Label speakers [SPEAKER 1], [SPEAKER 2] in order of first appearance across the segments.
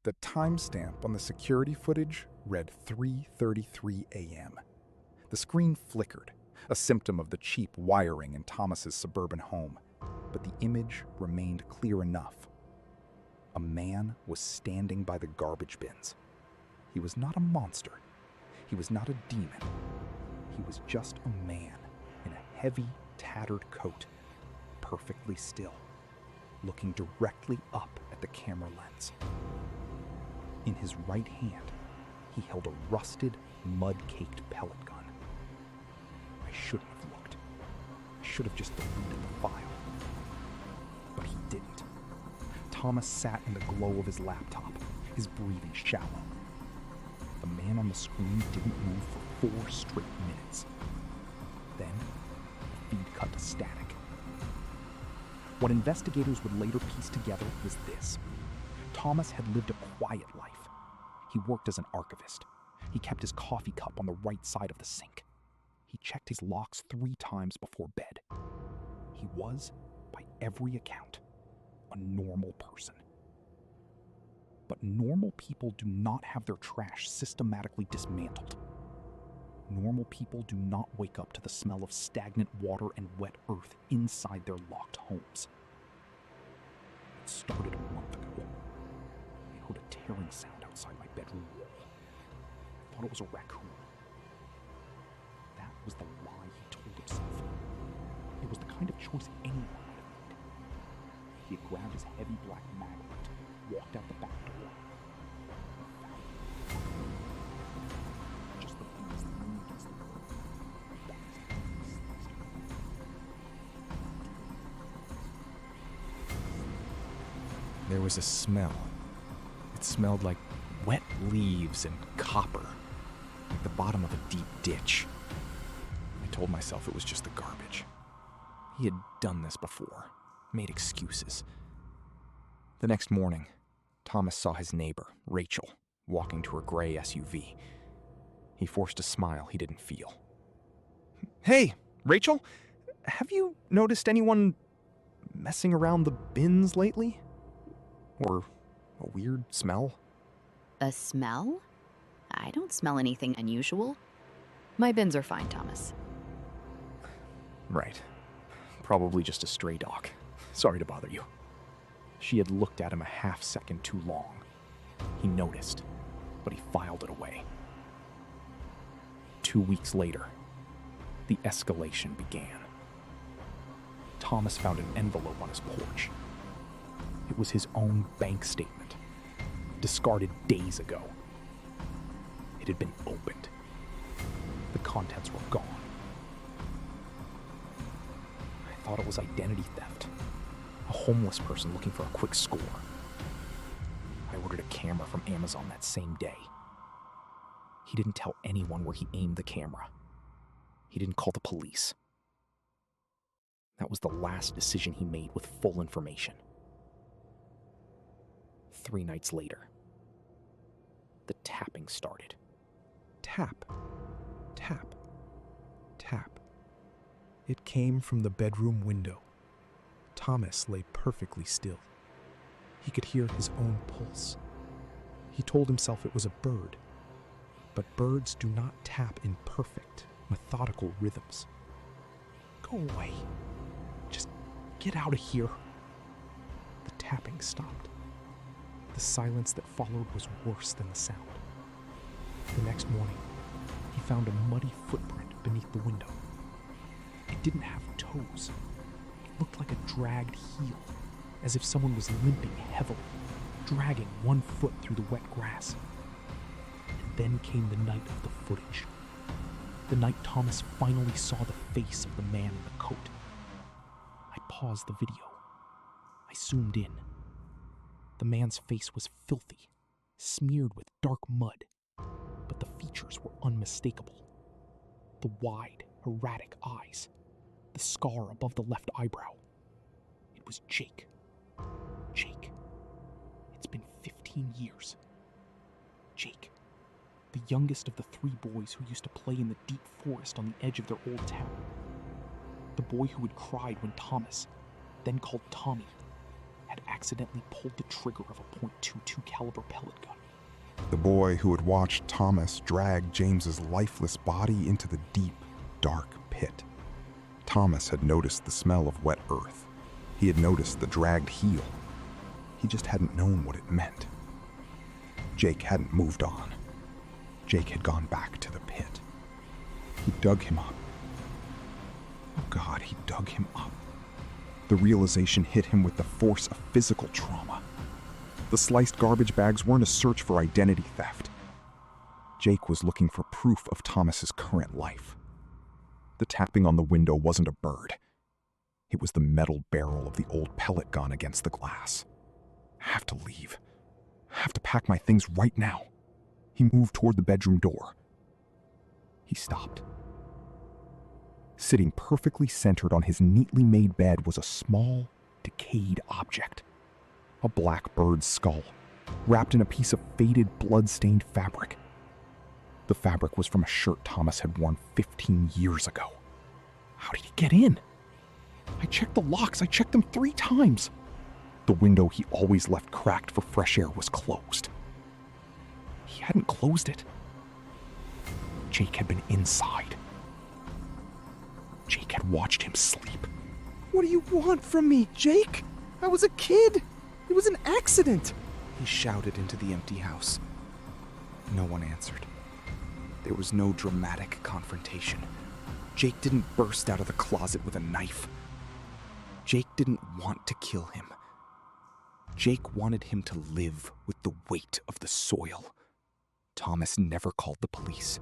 [SPEAKER 1] The timestamp on the security footage read 3:33 a.m. The screen flickered, a symptom of the cheap wiring in Thomas's suburban home, but the image remained clear enough. A man was standing by the garbage bins. He was not a monster. He was not a demon. He was just a man in a heavy, tattered coat, perfectly still, looking directly up at the camera lens. In his right hand, he held a rusted, mud-caked pellet gun. I shouldn't have looked. I should have just deleted the file. But he didn't. Thomas sat in the glow of his laptop, his breathing shallow. The man on the screen didn't move for 4 straight minutes. Then, the feed cut to static. What investigators would later piece together was this. Thomas had lived a quiet life. He worked as an archivist. He kept his coffee cup on the right side of the sink. He checked his locks 3 times before bed. He was, by every account, a normal person. But normal people do not have their trash systematically dismantled. Normal people do not wake up to the smell of stagnant water and wet earth inside their locked homes. It started a month ago. I heard a tearing sound outside my bedroom wall. I thought it was a raccoon. That was the lie he told himself. It was the kind of choice anyone might have made. He had grabbed his heavy black magnet, walked out the back door, and found it. Just the bees leaning against the wall. That was the place they started.
[SPEAKER 2] There was a smell. It smelled like wet leaves and copper, like the bottom of a deep ditch. I told myself it was just the garbage. He had done this before, made excuses. The next morning, Thomas saw his neighbor, Rachel, walking to her gray SUV. He forced a smile he didn't feel. "Hey, Rachel, have you noticed anyone messing around the bins lately? Or a weird smell?"
[SPEAKER 3] A smell? I don't smell anything unusual. My bins are fine, Thomas.
[SPEAKER 2] Right. Probably just a stray dog. Sorry to bother you. She had looked at him a half-second too long. He noticed, but he filed it away. 2 weeks later, the escalation began. Thomas found an envelope on his porch. It was his own bank statement, discarded days ago. It had been opened. The contents were gone. I thought it was identity theft. A homeless person looking for a quick score. I ordered a camera from Amazon that same day. He didn't tell anyone where he aimed the camera. He didn't call the police. That was the last decision he made with full information. 3 nights later, the tapping started.
[SPEAKER 4] Tap, tap, tap. It came from the bedroom window. Thomas lay perfectly still. He could hear his own pulse. He told himself it was a bird. But birds do not tap in perfect, methodical rhythms. Go away. Just get out of here. The tapping stopped. The silence that followed was worse than the sound. The next morning, he found a muddy footprint beneath the window. It didn't have toes. It looked like a dragged heel, as if someone was limping heavily, dragging one foot through the wet grass. And then came the night of the footage. The night Thomas finally saw the face of the man in the coat. I paused the video. I zoomed in. The man's face was filthy, smeared with dark mud, but the features were unmistakable. The wide, erratic eyes, the scar above the left eyebrow. It was Jake. Jake. It's been 15 years. Jake, the youngest of the 3 boys who used to play in the deep forest on the edge of their old town. The boy who had cried when Thomas, then called Tommy, had
[SPEAKER 2] had accidentally pulled the trigger of a .22 caliber pellet gun.
[SPEAKER 5] The boy who had watched Thomas drag James's lifeless body into the deep, dark pit. Thomas had noticed the smell of wet earth. He had noticed the dragged heel. He just hadn't known what it meant. Jake hadn't moved on. Jake had gone back to the pit. He dug him up. Oh God, he dug him up. The realization hit him with the force of physical trauma. The sliced garbage bags weren't a search for identity theft. Jake was looking for proof of Thomas's current life. The tapping on the window wasn't a bird. It was the metal barrel of the old pellet gun against the glass. Have to leave. Have to pack my things right now. He moved toward the bedroom door. He stopped. Sitting perfectly centered on his neatly made bed was a small, decayed object. A black bird's skull, wrapped in a piece of faded, blood-stained fabric. The fabric was from a shirt Thomas had worn 15 years ago. How did he get in? I checked the locks. I checked them 3 times. The window he always left cracked for fresh air was closed. He hadn't closed it. Jake had been inside. Jake had watched him sleep.
[SPEAKER 4] What do you want from me, Jake? I was a kid. It was an accident.
[SPEAKER 2] He shouted into the empty house. No one answered. There was no dramatic confrontation. Jake didn't burst out of the closet with a knife. Jake didn't want to kill him. Jake wanted him to live with the weight of the soil. Thomas never called the police.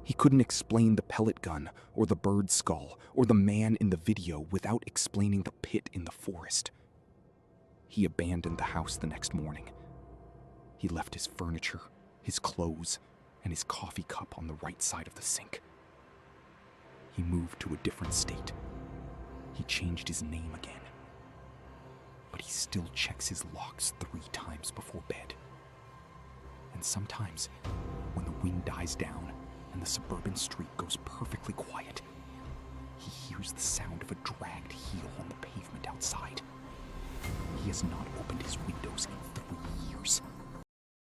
[SPEAKER 2] He couldn't explain the pellet gun, or the bird skull, or the man in the video without explaining the pit in the forest. He abandoned the house the next morning. He left his furniture, his clothes, and his coffee cup on the right side of the sink. He moved to a different state. He changed his name again. But he still checks his locks 3 times before bed. And sometimes, when the wind dies down and the suburban street goes perfectly quiet, he hears the sound of a dragged heel on the pavement outside. He has not opened his windows in